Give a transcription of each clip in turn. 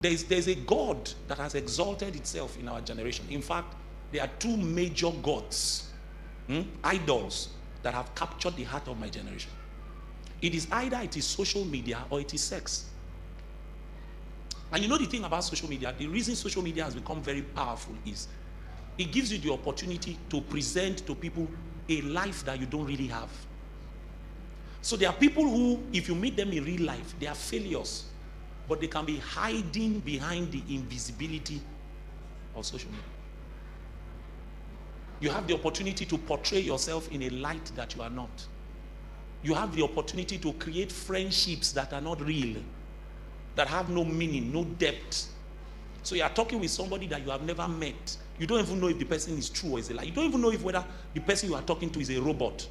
There's a God that has exalted itself in our generation. In fact, there are two major gods, idols, that have captured the heart of my generation. It is either it is social media or it is sex. And you know the thing about social media, the reason social media has become very powerful is it gives you the opportunity to present to people a life that you don't really have. So there are people who, if you meet them in real life, they are failures, but they can be hiding behind the invisibility of social media. You have the opportunity to portray yourself in a light that you are not. You have the opportunity to create friendships that are not real, that have no meaning, no depth. So you are talking with somebody that you have never met. You don't even know if the person is true or is a lie. You don't even know if whether the person you are talking to is a robot.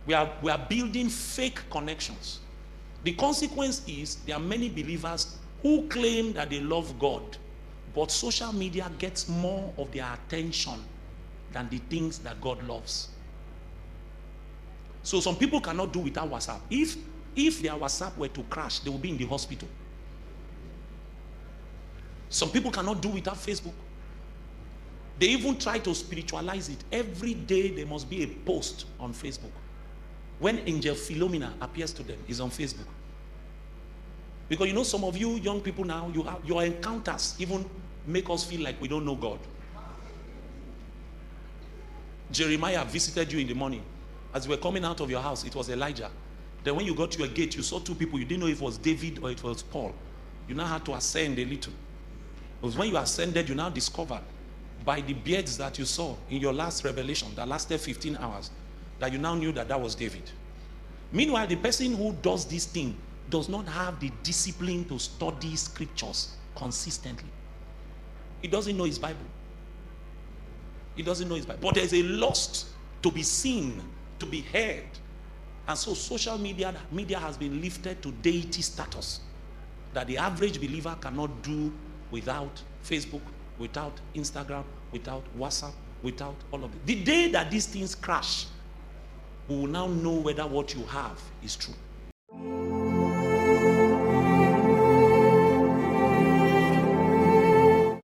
We are building fake connections. The consequence is there are many believers who claim that they love God, but social media gets more of their attention than the things that God loves. So some people cannot do without WhatsApp. If their WhatsApp were to crash, they will be in the hospital. Some people cannot do without Facebook. They even try to spiritualize it. Every day there must be a post on Facebook. When Angel Philomena appears to them, is on Facebook. Because you know, some of you young people now, your encounters even make us feel like we don't know God. Jeremiah visited you in the morning. As you were coming out of your house, it was Elijah. Then when you got to your gate, you saw two people. You didn't know if it was David or it was Paul. You now had to ascend a little. Because when you ascended, you now discovered by the beards that you saw in your last revelation that lasted 15 hours, that you now knew that that was David. Meanwhile, the person who does this thing does not have the discipline to study scriptures consistently. He doesn't know his Bible. He doesn't know his Bible. But there's a lust to be seen, to be heard. And so social media has been lifted to deity status that the average believer cannot do without Facebook, without Instagram, without WhatsApp, without all of it. The day that these things crash, we will now know whether what you have is true.